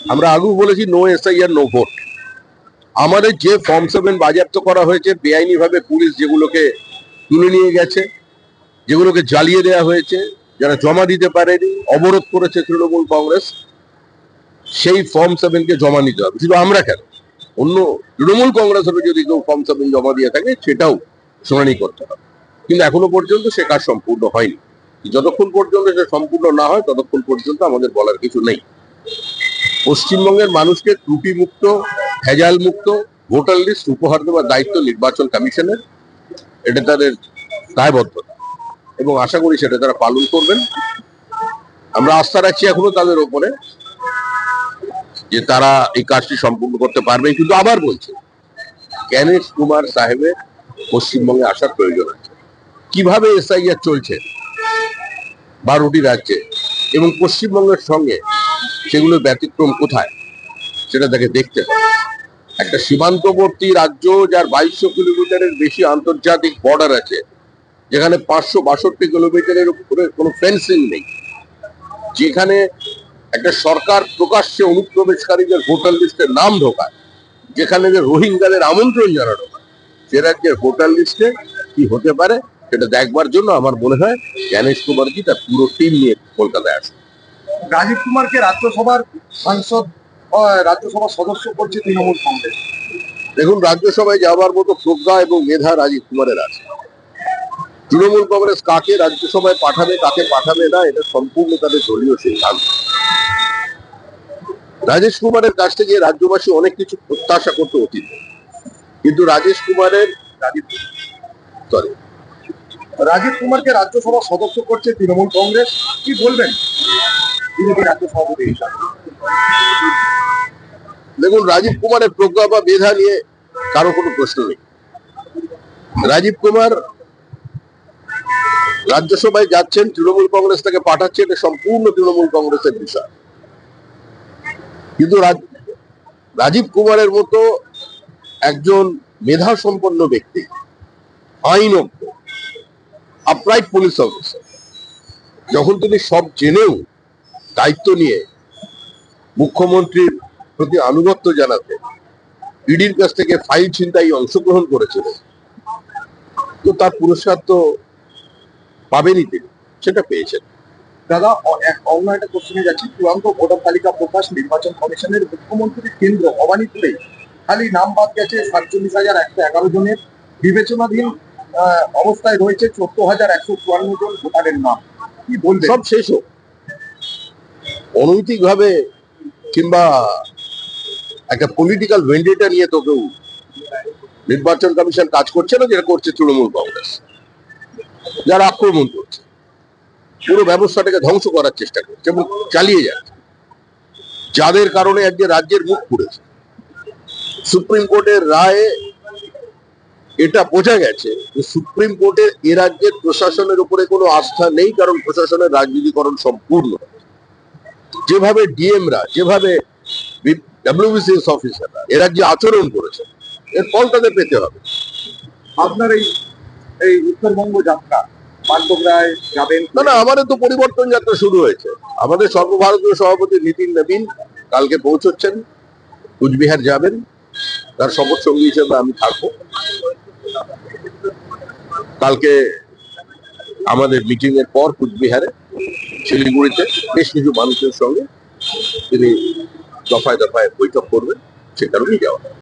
আমরা আগেও বলেছি নো এসআইআর নো ভোট। আমাদের যে ফর্ম 7 বাজেয়াপ্ত করা হয়েছে বেআইনি ভাবে পুলিশ যেগুলোকে তুলে নিয়ে গেছে, যেগুলোকে জ্বালিয়ে দেওয়া হয়েছে, যারা জমা দিতে পারেনি, অবরোধ করেছে তৃণমূল কংগ্রেস, সেই ফর্ম 7 কে জমা নিতে হবে। শুধু আমরা কেন, অন্য তৃণমূল কংগ্রেসের যদি কেউ ফর্ম 7 জমা দিয়ে থাকে সেটাও শুনানি করতে হবে। কিন্তু এখনো পর্যন্ত সে কাজ সম্পূর্ণ হয়নি। যতক্ষণ পর্যন্ত সে সম্পূর্ণ না হয় ততক্ষণ পর্যন্ত আমাদের বলার কিছু নেই। পশ্চিমবঙ্গের মানুষকে ত্রুটি মুক্ত, ভেজাল মুক্ত ভোটার লিস্ট উপহার দেওয়ার দায়িত্ব নির্বাচন কমিশনের। এটা তাদের দায়বদ্ধতা এবং আশা করি সেটা তারা পালন করবেন। আমরা আস্থা রাখছি এখনো তাদের উপরে যে তারা এই কাজটি সম্পূর্ণ করতে পারবে। কিন্তু আবার বলছি, জ্ঞানেশ কুমার সাহেবের পশ্চিমবঙ্গে আসার প্রয়োজন আছে। কিভাবে এসআইআর চলছে 12টি রাজ্যে এবং পশ্চিমবঙ্গের সঙ্গে সেগুলো ব্যতিক্রম কোথায় সেটা তাকে দেখতে হবে। একটা সীমান্তবর্তী রাজ্য যার 2200 কিলোমিটারের বেশি আন্তর্জাতিক বর্ডার আছে, যেখানে 562 কিলোমিটারের উপরে কোনো ফেন্সিং নেই, যেখানে একটা সরকার প্রকাশ্যে অনুপ্রবেশকারীদের ভোটার লিস্টের নাম ঢোকায়, যেখানে যে রোহিঙ্গাদের আমন্ত্রণ জানানো হয়, সে রাজ্যের ভোটার লিস্টে কি হতে পারে সেটা দেখবার জন্য আমার মনে হয় জ্ঞানেশ কুমারজি তার পুরো টিম নিয়ে কলকাতায় আসে। রাজীব কুমারকে রাজ্যসভার সাংসদ, রাজ্যসভার সদস্য করছে তৃণমূল কংগ্রেস। দেখুন, রাজ্যসভায় যাওয়ার মতো প্রজ্ঞা এবং মেধা রাজীব কুমারের আছে। তৃণমূল কংগ্রেস কাকে রাজ্যসভায় পাঠাবে কাকে পাঠাবে না এটা সম্পূর্ণ তাদের দলীয় সিদ্ধান্ত। রাজেশ কুমারের কাছ থেকে রাজ্যবাসী অনেক কিছু প্রত্যাশা করতে অতীত, কিন্তু রাজীব কুমারকে রাজ্যসভা সদস্য করছে তৃণমূল কংগ্রেস, কি বলবেন বিজেপি রাজ্য সভাপতি হিসাবে? দেখুন, রাজীব কুমারের প্রজ্ঞা বা মেধা নিয়ে কারো কোনো প্রশ্ন নেই। রাজীব কুমার রাজ্যসভায় যাচ্ছেন, তৃণমূল কংগ্রেস তাকে পাঠাচ্ছে, এটা সম্পূর্ণ তৃণমূল কংগ্রেসের বিষয়। কিন্তু রাজীব কুমারের মতো একজন মেধা সম্পন্ন ব্যক্তি, আইনজ্ঞ, আপরাইট পুলিশ অফিসার, যখন তিনি সব জেনেও দায়িত্ব নিয়ে মুখ্যমন্ত্রীর প্রতি আনুগত্য জানাতে ইডির কাছ থেকে ফাইল ছিনতাই অংশগ্রহণ করেছিলেন, তো তার পুরস্কার তো পাবেনই, তিনি সেটা পেয়েছেন। দাদা, অন্য একটা কোশ্চেনে যাচ্ছি। চূড়ান্ত ভোটার তালিকা প্রকাশ নির্বাচন কমিশনের, মুখ্যমন্ত্রীর কেন্দ্র ভবানীপুরে খালি নাম বাদ গেছে 47,111 জনের। বিবেচনাধীন অবস্থায় রয়েছে 14,154 জন ভোটারের নাম। কি বলবেন? সব শেষ হোক। অনৈতিক ভাবে কিংবা একটা পলিটিক্যাল ভেন্ডেটা নিয়ে তো কেউ নির্বাচন কমিশন কাজ করছে না, যেটা করছে তৃণমূল কংগ্রেস, যারা আক্রমণ করছে, পুরো ব্যবস্থাটাকে ধ্বংস করার চেষ্টা করছে এবং চালিয়ে যাচ্ছে, যাদের কারণে আজকে রাজ্যের মুখ পুড়েছে। সুপ্রিম কোর্টের রায়ে এটা বোঝা গেছে যে সুপ্রিম কোর্টের এ রাজ্যের প্রশাসনের উপরে কোনো আস্থা নেই, কারণ প্রশাসনের রাজনীতিকরণ সম্পূর্ণ। যেভাবে ডিএমরা, যেভাবে ডব্লিউবিসিএস অফিসাররা এ রাজ্যে আচরণ করেছে, এর ফল তাদের পেতে হবে। আপনার এই উত্তরবঙ্গ যাত্রা বাগডোগরায় যাবেন? না, আমাদের তো পরিবর্তন যাত্রা শুরু হয়েছে। আমাদের সর্বভারতীয় সভাপতি নীতিন নবীন কালকে পৌঁছচ্ছেন, কুচবিহার যাবেন, তার শপথ সঙ্গী হিসেবে আমি থাকবো। কালকে আমাদের মিটিং এর পর কুচবিহারে, শিলিগুড়িতে বেশ কিছু মানুষের সঙ্গে তিনি দফায় দফায় বৈঠক করবেন, সে কারণেই যাওয়া।